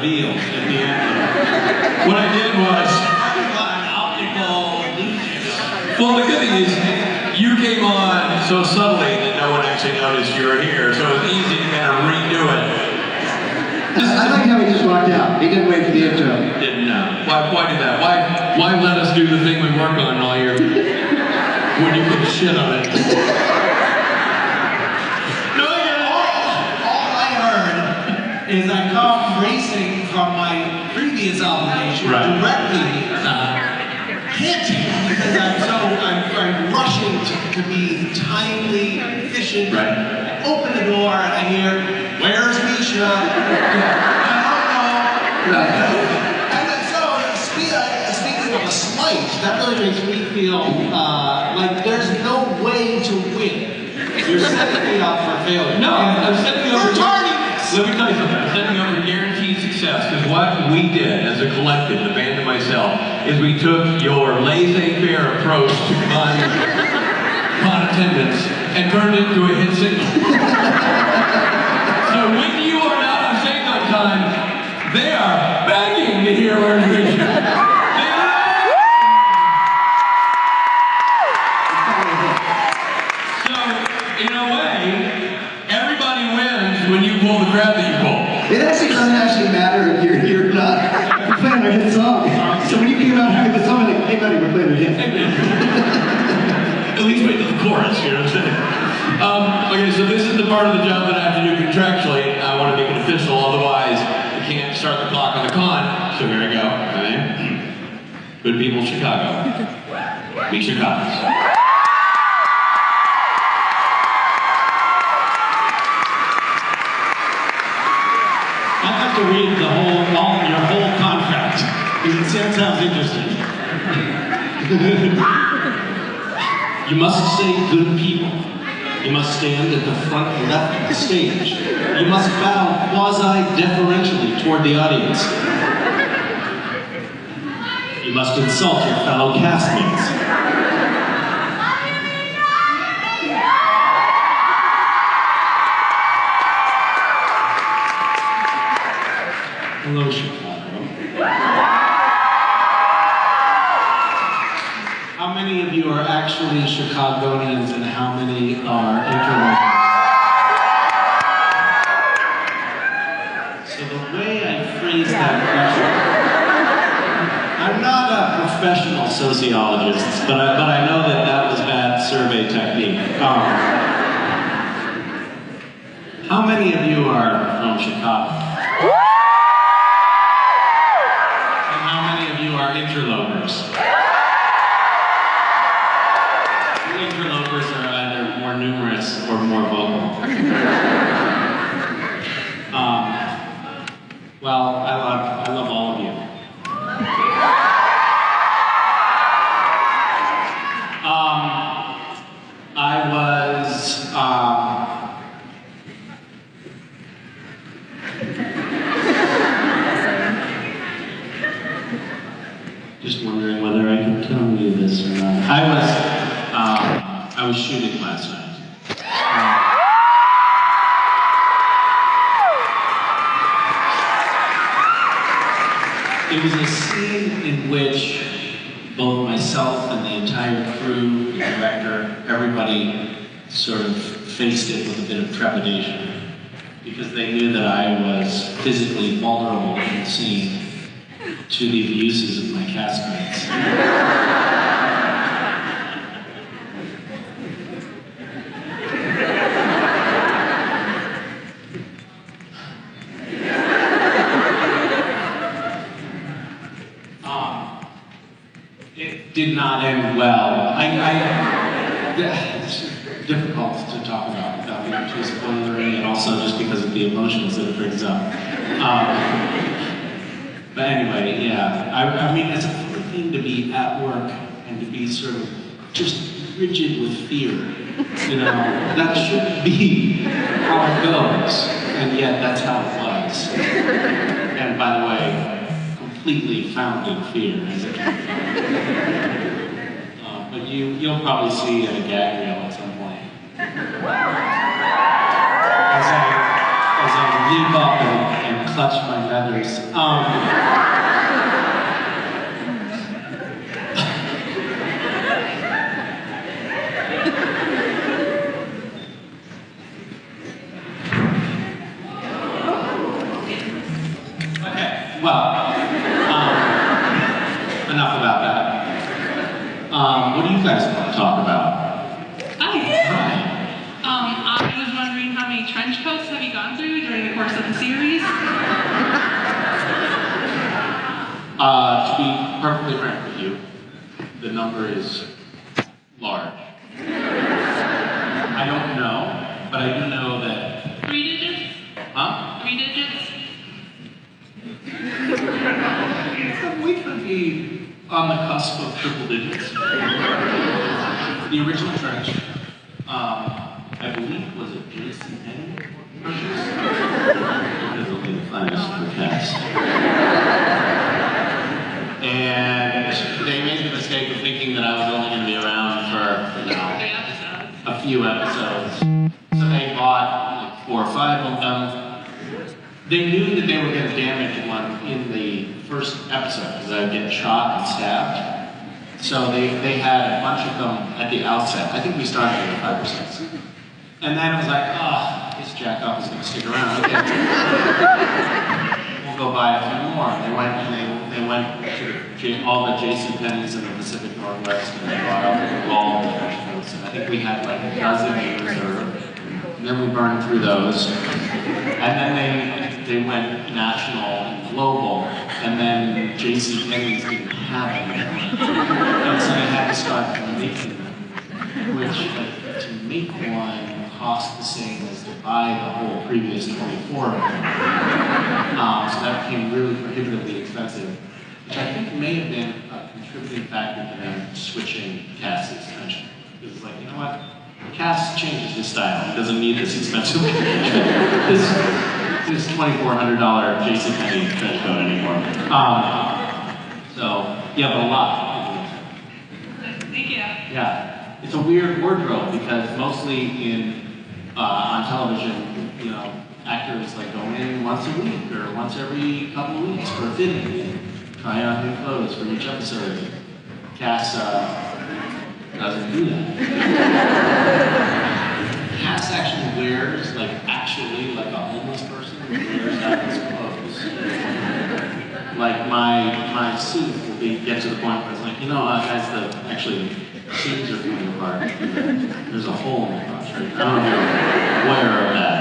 revealed at the end. What I did was... optical illusion. Well, the good thing is, you came on so subtly that no one actually noticed you were here, so it was easy to kind of redo it. I like how he just walked out. He didn't wait for the intro. Didn't know. Why do that? Why let us do the thing we work on all year when you can shit on it? No, all I heard is I come racing from my previous obligation directly panting because I'm rushing to be timely, efficient. Right. I open the door and I hear, "Where's Misha?" I don't know. And then so, speaking of a slight, that really makes me feel like there's no way to win. You're setting me up for failure. No, I'm setting you up for tardiness. Let me tell you something. I'm setting you up for guaranteed success, because what we did as a collective, the band and myself, is we took your laissez-faire approach to con attendance and turned it into a hit single. So when you are not on stage on time, they are begging to hear Where's Misha. So, in a way, everybody wins when you pull the crap that you pull. It actually doesn't actually matter if you're not playing our hit song. So when you came out with the song, like, hey buddy, we're playing a hit. At least wait till the chorus, you know what I'm saying? Okay, so this is the part of the job that I have to do contractually. I want to make it official, otherwise I can't start the clock on the con. So here I go. Okay. Good people, Chicago. Misha Collins. I'd have to read your whole contract, because it sounds interesting. You must say good people. You must stand at the front left of the stage. You must bow quasi-deferentially toward the audience. You must insult your fellow castmates. Hello, Chicago. How many of you are actually Chicagoans and how many are interlopers? So the way I phrase that question, I'm not a professional sociologist, but I know that was bad survey technique. How many of you are from Chicago? And how many of you are interlopers? Interlopers are either more numerous or more vocal. Well, I love all of you. Just wondering whether I can tell you this or not. I was shooting last night. It was a scene in which both myself and the entire crew, the director, everybody sort of faced it with a bit of trepidation, because they knew that I was physically vulnerable in the scene to the abuses of my castmates. It did not end well. It's difficult to talk about without being too spoilery, and also just because of the emotions that it brings up. But anyway, yeah. I mean, it's a funny thing to be at work and to be sort of just rigid with fear. You know, that shouldn't be how it goes, and yet that's how it was. And by the way, completely founded fear, as it can be. But you'll probably see a gag reel at some point. As I leap up and clutch my feathers. Okay, well, enough about that. What do you guys want to talk about? Hi. I was wondering how many trench coats have you gone through during the course of the series? To be perfectly frank with you, the number is large. I don't know, but I do know that... 3 digits? Huh? 3 digits? We could be on the cusp of triple digits. The original trench, I believe, was a JCPenney purchase. Because only the finest for cast. And they made the mistake of thinking that I was only going to be around for, you know, 3 episodes. a few episodes. So they bought like 4 or 5 of them. They knew that they were going to damage one in the first episode because I would get shot and stabbed. So they had a bunch of them at the outset. I think we started with 5 or 6. And then it was like, oh, this jack-off is going to stick around. Okay. We'll go buy a few more. They went and they went to all the JCPenney's in the Pacific Northwest and they bought up all the trench coats. And I think we had like a dozen in reserve. And then we burned through those. And then they went national and global. And then JCPenney's didn't have them. And so they had to start making them. Which, like, to make one cost the same as to buy the whole previous 24 of them. So that became really prohibitively expensive, which I think may have been a contributing factor to them switching Cass's attention. It was like, you know what? Cass changes his style. He doesn't need this expensive, this $2,400 JCPenney trench coat anymore. So, yeah, but a lot. Thank you. Yeah, it's a weird wardrobe because mostly on television, you know, actors like go in once a week or once every couple of weeks for a fitting and try on new clothes for each episode. Cass doesn't do that. Cass actually wears like a homeless person wears out his clothes. Like my suit will get to the point where it's like, you know, as the seams are coming apart, there's a hole in the crotch, right? I don't know if you're aware of that.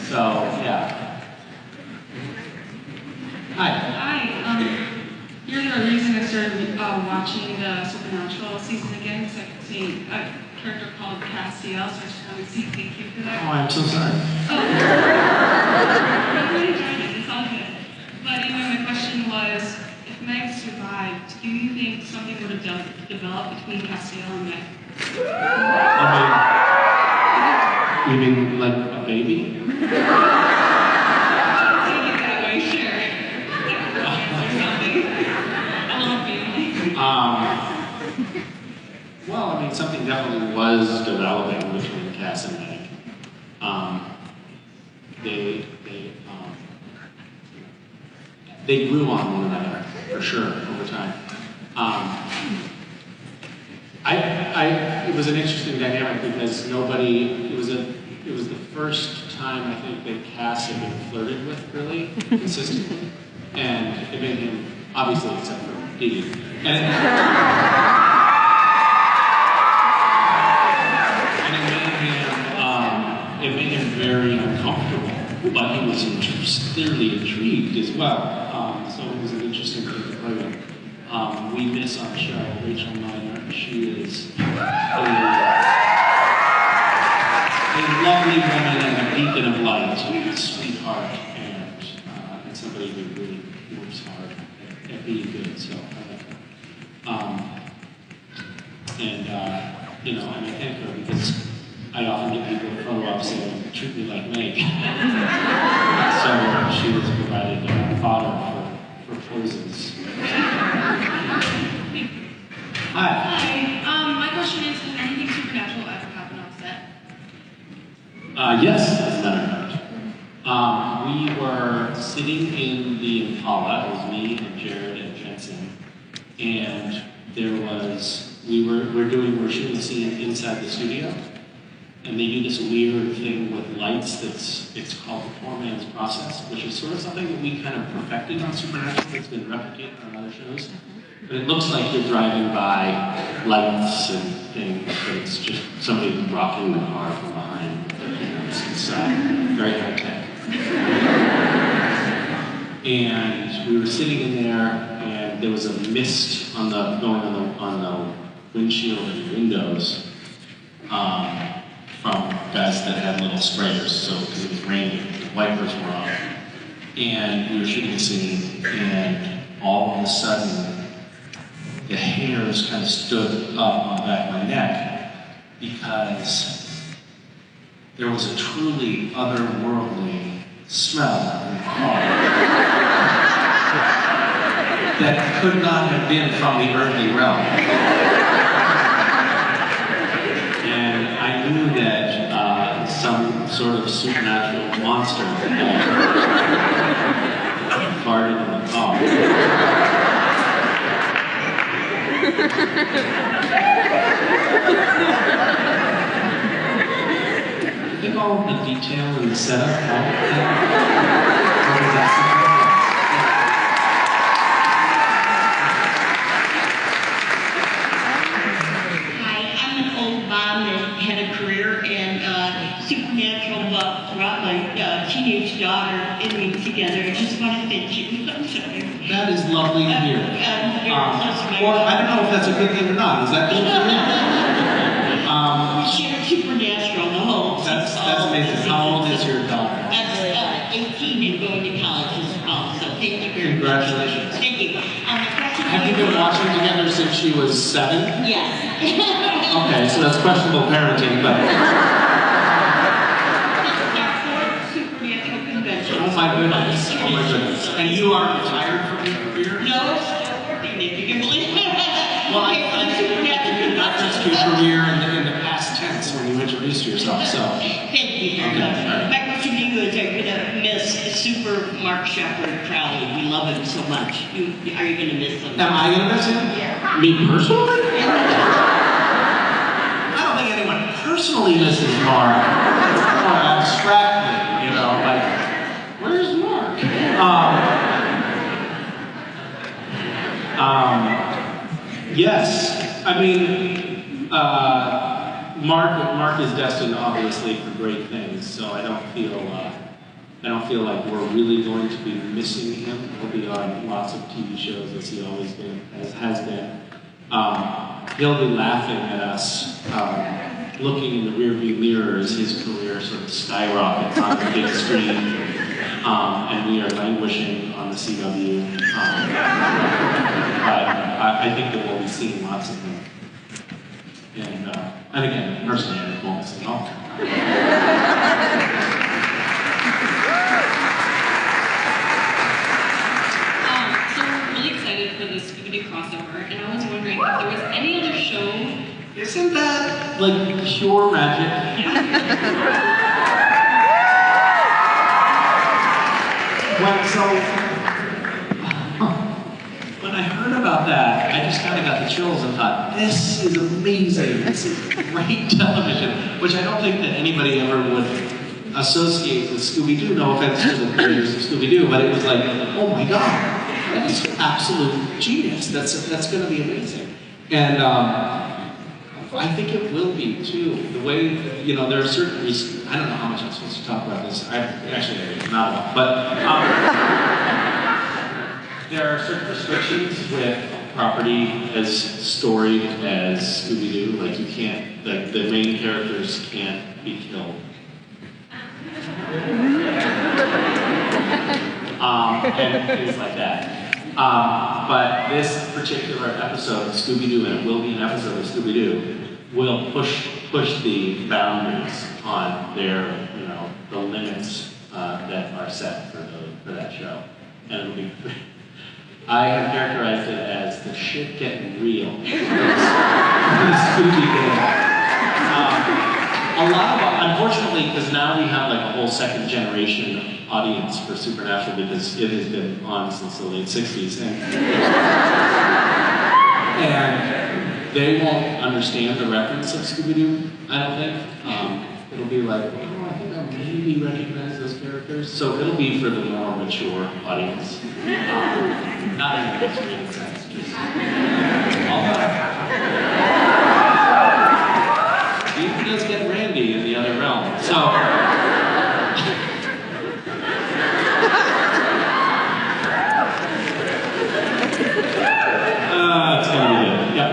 So, yeah. Hi. Hi. You're the reason I started watching the Supernatural season again, because I could see a character called Castiel, so I just wanted to say thank you for that. Oh, I'm so sorry. Oh. I really enjoyed it. It's all good. But anyway, my question was, if Meg survived, do you think something would have developed between Castiel and Meg? You mean like a baby? Take it that way, sure. Or something. A little family. Well, I mean, something definitely was developing between Cass and Meg. They grew on one another, for sure, over time. It was an interesting dynamic because it was the first time I think that Cass had been flirted with really consistently, and it made him, obviously except for Dean, it made him very uncomfortable, but he was clearly intrigued as well. So it was an interesting thing to play with. We miss on the show Rachel Miner. She is a lovely woman and a beacon of light, a sweetheart, and somebody who really works hard at being good. So I like her. You know, and I thank her because I often get people in photo ops saying, treat me like Meg. So she was provided fodder for poses. Hi. Hi. My question is, can anything supernatural ever happen on set? Yes, as a matter of fact. were sitting in the Impala. It was me and Jared and Jensen, and we're shooting a scene inside the studio, and they do this weird thing with lights it's called the poor man's process, which is sort of something that we kind of perfected on Supernatural that's been replicated on other shows. But it looks like you're driving by lights and things, but it's just somebody rocking the car from behind. It's very high tech. And we were sitting in there, and there was a mist going on the windshield and windows from guys that had little sprayers. So because it was raining, the wipers were on, and we were shooting a scene, and all of a sudden, the hairs kind of stood up on the back of my neck because there was a truly otherworldly smell in the car that could not have been from the earthly realm. And I knew that some sort of supernatural monster had farted in the car. I think all of the detail and the setup, Hi, I'm an old mom that had a career in Supernatural brought my teenage daughter and me together. I just want to thank you. I'm sorry. that is lovely to hear. Well, I don't know if that's a good thing or not. Is that good to We shared Supernatural, the whole. That's amazing. How old is your daughter? That's 18 and going to college as well, so thank you very much. Congratulations. Thank you. Have you been watching together since she was 7? Yes. Okay, so that's questionable parenting, but... Supernatural convention. Oh my goodness. Oh my goodness. And you are retired from your career? No, still working, if you can believe it. Well, I think you referenced your career in the past tense when you introduced yourself, so... Thank you very much. My question to you is, are you going to miss Super Mark Shepard Crowley? We love him so much. Are you going to miss him? Am I going to miss him? Yeah. Me personally? I don't think anyone personally misses Mark. More abstractly, like, where's Mark? Yes, I mean, Mark is destined, obviously, for great things. So I don't feel like we're really going to be missing him. He'll be on lots of TV shows as he always has been. He'll be laughing at us, looking in the rearview mirror as his career sort of skyrockets on the big screen, and we are languishing on the CW. But I think that we'll be seeing lots of them. And again, personally, I won't miss it all. So we're really excited for this Scooby-Doo crossover, and I was wondering if there was any other show. Isn't that like pure magic? When I heard about that, I just kind of got the chills and thought, this is amazing. This is great television, which I don't think that anybody ever would associate with Scooby-Doo. No offense to the creators of Scooby-Doo, but it was like, oh my God, that is absolute genius. That's going to be amazing. And I think it will be too. The way, there are certain reasons. I don't know how much I'm supposed to talk about this. Actually, not enough. But there are certain restrictions with property as storied as Scooby-Doo. Like you can't, the main characters can't be killed. And things like that. But this particular episode of Scooby-Doo, and it will be an episode of Scooby-Doo, will push the boundaries on their, the limits that are set for that show. And it'll be, I have characterized it as the shit getting real. The Scooby game. A lot of, unfortunately, because now we have like a whole second generation audience for Supernatural because it has been on since the late 60s. And they won't understand the reference of Scooby-Doo, I don't think. It'll be like, oh, I think I maybe recognize those characters. So it'll be for the more mature audience. Not in the extreme sense, just all that. He does get Randy in the other realm. So, it's gonna be good. Yep.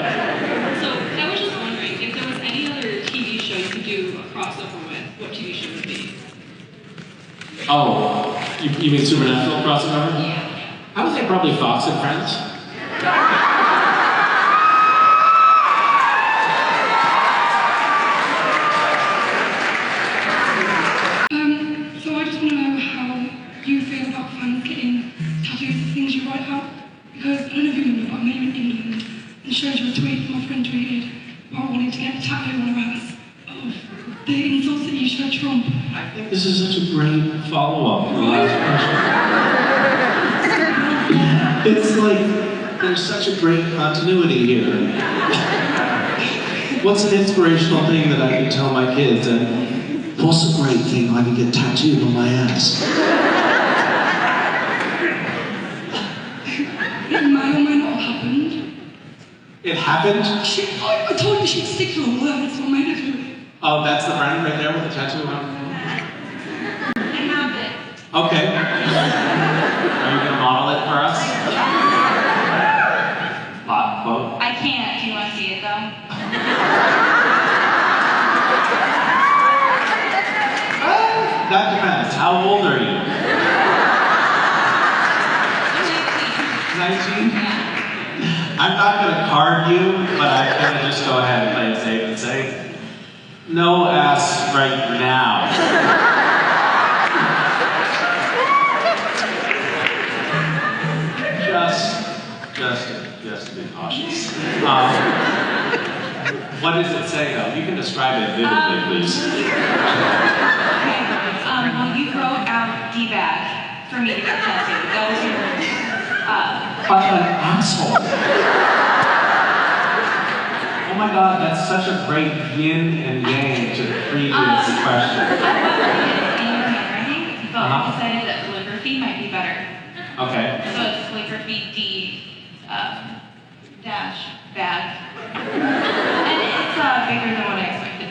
So I was just wondering if there was any other TV show you could do a crossover with, what TV show would it be? Oh, you mean Supernatural crossover? Yeah. I would say probably Fox and Friends. So I just want to know how you feel about fans getting tattoos of things you write out. Because I don't know if you remember, but I'm in England and showed you a tweet my friend tweeted about wanting to get a tattoo on her ass of the insults that you showed Trump. I think this is such a great follow-up to the last question. It's like, there's such a great continuity here. What's an inspirational thing that I can tell my kids? And what's a great thing I can get tattooed on my ass? It may or may not have happened. It happened? I told you she'd stick to her word, so I made her do it. Oh, that's the friend right there with the tattoo on? I have it. Okay. Are you gonna model it for us? Hot quote. I can't. Do you want to see it though? That depends. How old are you? 19? Yeah. I'm not gonna card you, but I'm gonna just go ahead and play it safe and say, no ass right now. Just to be cautious. What does it say though? You can describe it vividly, please. Okay. Well, you wrote out D-bag for me to get tattooed. That was your, What an asshole. Oh my god, that's such a great yin and yang to the previous question. I wasn't in your handwriting, but I decided that calligraphy might be better. Okay. So it's calligraphy D, dash, bag. And it's bigger than what I expected.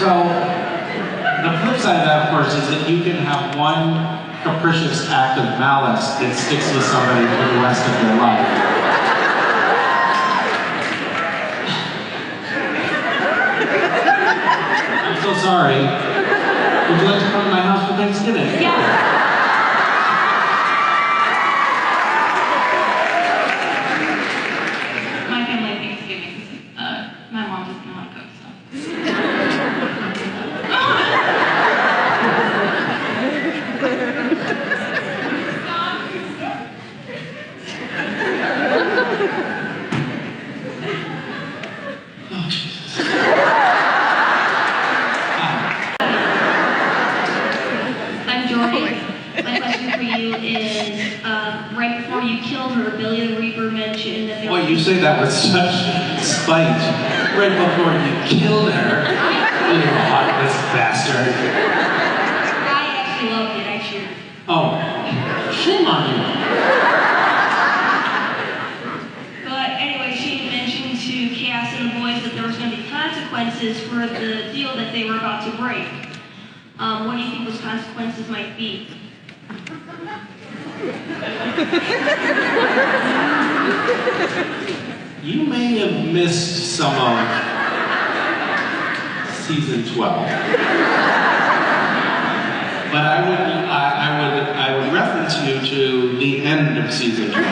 So, the flip side of that, of course, is that you can have one capricious act of malice that sticks with somebody for the rest of their life. I'm so sorry. Would you like to come to my house for Thanksgiving? Yeah. My family Thanksgiving, my mom doesn't know how to cook, so. Oh, Jesus. I'm Jordy. My question for you is, right before you killed her, Billy the Reaper mentioned that there Boy, you say that with such spite. Right before you killed her. You heartless bastard. I actually loved it, I cheered. Oh, shame on you. But anyway, she mentioned to Cass and the boys that there was going to be consequences for the deal that they were about to break. What do you think those consequences might be? You may have missed some of season 12. But I would reference you to the end of season 12.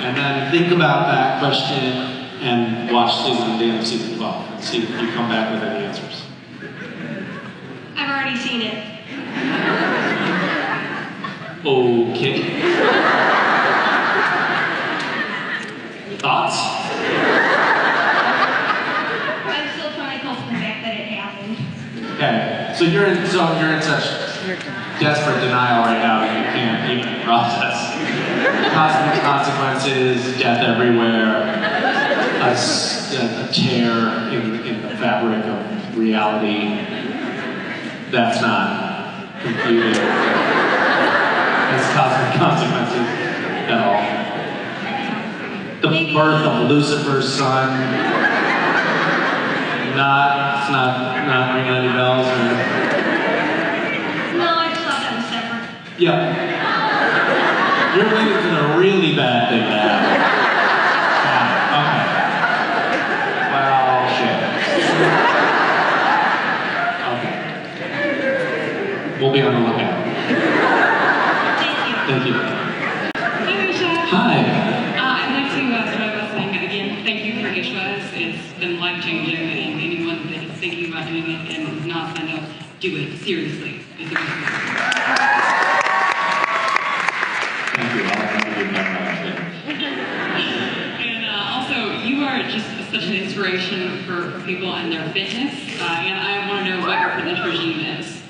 And then think about that question and watch the end of season 12 and see if you come back with any answers. I've already seen it. Okay. Thoughts? I'm still trying to come from the fact that it happened. Okay. So you're in such desperate denial right now that you can't even process. Cosmic consequences, death everywhere, a tear in the fabric of reality. That's not computed as cosmic consequences at all. The birth of Lucifer's son. It's not ringing any bells or. No, I just thought that was separate. Yeah. You're related to the really bad thing that happened. Okay. Okay. We'll be on the lookout. Thank you. Thank you. Hi, Misha. Hi. I'd like to start by saying again, thank you for Ishwas. It's been life-changing, and anyone that is thinking about doing it and is not signed up, do it seriously. It's a good thing. Thank you. I'll have to do that. And also, you are just such an inspiration for people and their fitness. And I want to know what your fitness regime is,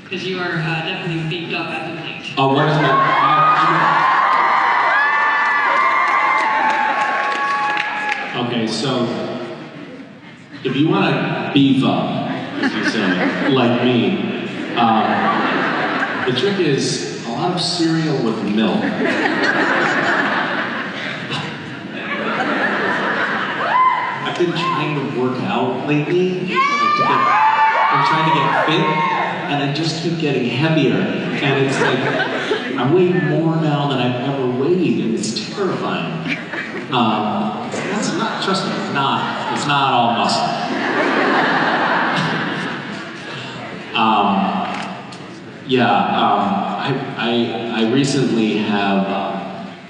because you are definitely beefed up as of late. Oh, what is that? Okay, so if you want to beef up, as you say, like me, the trick is a lot of cereal with milk. I've been trying to work out lately. I'm trying to get fit, and I just keep getting heavier. And it's like, I weigh more now than I've ever weighed, and it's terrifying. That's not, trust me, it's not all muscle. I recently have,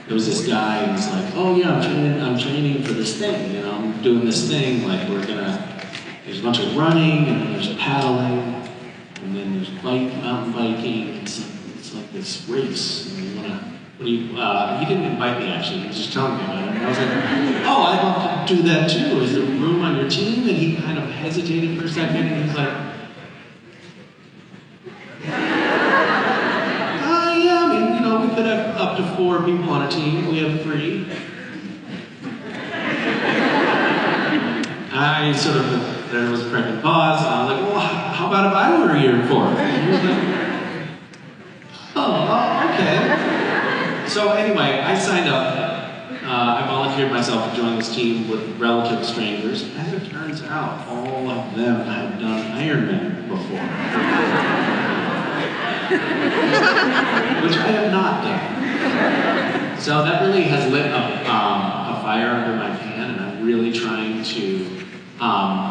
there was this guy, and he's like, oh yeah, I'm training for this thing, you know, I'm doing this thing, like there's a bunch of running, and then there's paddling, and then there's mountain biking, it's like this race, and he didn't invite me actually, he was just telling me about it, and I was like, oh, I'd love to do that too, is there room on your team? And he kind of hesitated for a second, and he was like, yeah, I mean, you know, we could have up to 4 people on a team, we have 3. There was a pregnant pause, and I was like, well, how about if I were your 4th? And he was like, oh, okay. So anyway, I signed up. I volunteered myself to join this team with relative strangers. As it turns out, all of them have done Ironman before. Which I have not done. So that really has lit a fire under my pan, and I'm really trying to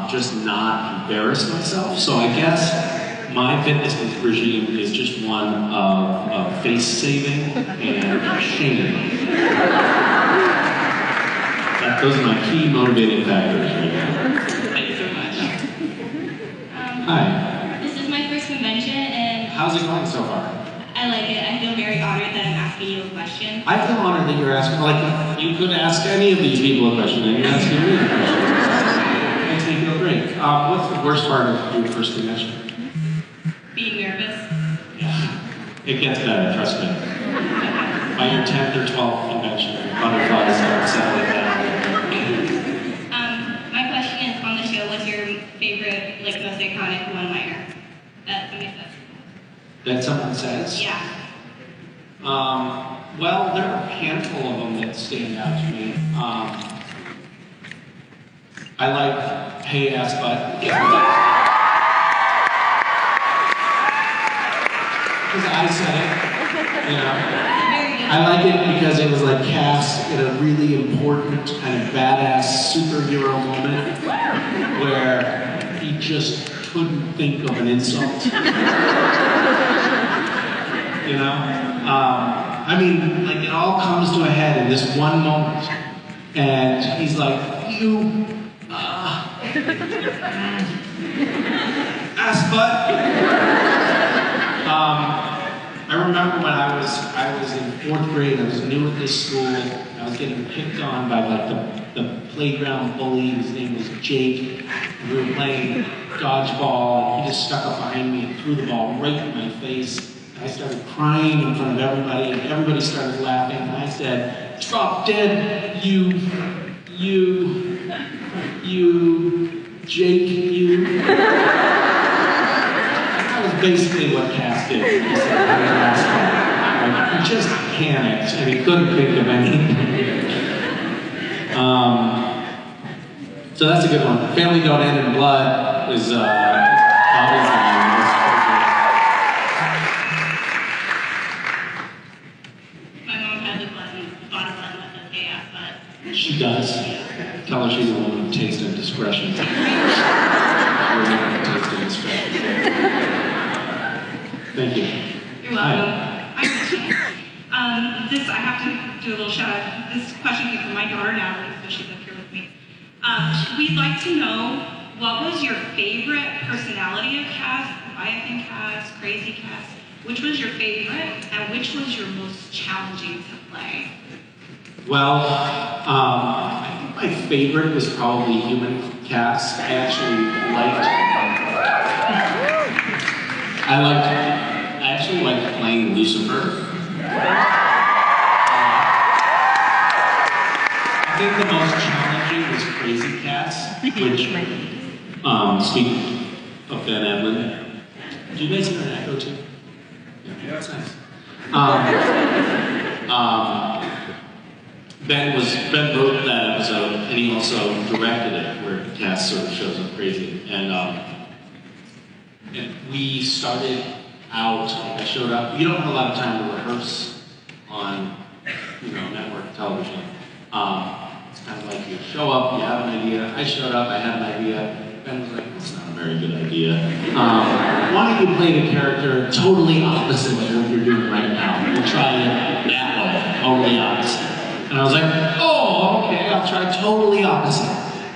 just not embarrass myself. So I guess my fitness regime is just one of face saving and shaming. Those are my key motivating factors right now. Thank you so much. Hi. This is my first convention, and How's it going so far? I like it. I feel very honored that I'm asking you a question. I feel honored that you're asking, like, you could ask any of these people a question, and you're asking me a question. Makes me feel great. What's the worst part of your first convention? Being nervous. Yeah. It gets better, trust me. By your 10th or 12th convention, butterflies are settling down. My question is, on the show, what's your favorite, like, most iconic one-liner that somebody says? That someone says? Yeah. Well, there are a handful of them that stand out to me. I like Hey Ass Butt. Because I said it, you know. I like it because it was like cast in a really important kind of badass superhero moment where he just couldn't think of an insult. You know? I mean, like it all comes to a head in this one moment. And he's like, you, ass butt. I remember when I was in 4th grade, I was new at this school, I was getting picked on by like the playground bully, his name was Jake. We were playing dodgeball, and he just stuck up behind me and threw the ball right in my face. I started crying in front of everybody, and everybody started laughing, and I said, "Drop dead, you, Jake, you." That was basically what Cass did. He said, he just panicked, and he couldn't think of anything. So that's a good one. Family Don't End in Blood is obviously. She does. Tell her she's a woman of taste and discretion. Taste and discretion. Thank you. You're welcome. I'm Misha. This, I have to do a little shout out. This question came from my daughter Natalie, so she's up here with me. We'd like to know, what was your favorite personality of Cass, Leviathan Cass, Crazy Cass? Which was your favorite, and which was your most challenging to play? Well, I think my favorite was probably Human Cass. I actually liked playing Lucifer. I think the most challenging was Crazy Cass, which, speaking of Ben Edlund, do you guys hear an echo too? Yeah, that's nice. Ben wrote that episode, and he also directed it, where Cass sort of shows up crazy. And we started out, I showed up, you don't have a lot of time to rehearse on, network television. It's kind of like you show up, you have an idea. I showed up, I had an idea. Ben was like, that's not a very good idea. Why don't you play the character totally opposite of what you're doing right now? We'll try it that way, totally opposite. And I was like, oh, okay, I'll try totally opposite.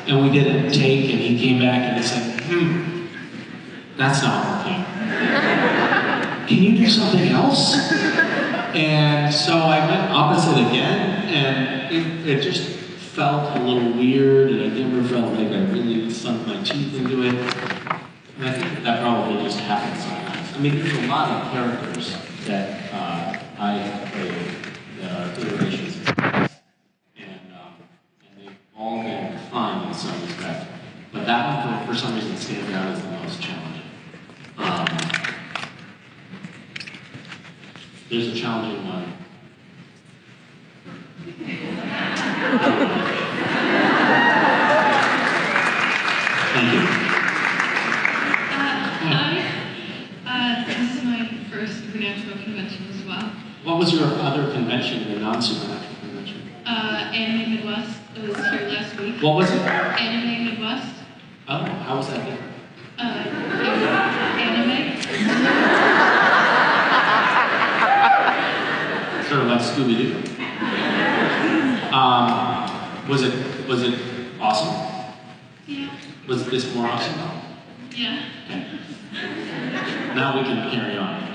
And we did a take, and he came back and he said, that's not working. Can you do something else? And so I went opposite again, and it just felt a little weird, and I never felt like I really sunk my teeth into it. And I think that probably just happens sometimes. I mean, there's a lot of characters that I play that are iterations of Cass, and they've all been fun in some respect. But that one, for some reason, stands out as the most challenging. There's a challenging one. Thank you. Hi. This is my first supernatural convention as well. What was your other convention, the non-supernatural convention? Anime Midwest. It was here last week. What was it? Anime Midwest. Oh, how was that different? Anime. Sort of like Scooby-Doo. Was it awesome? Yeah. Was this more awesome? Yeah. Okay. Now we can carry on.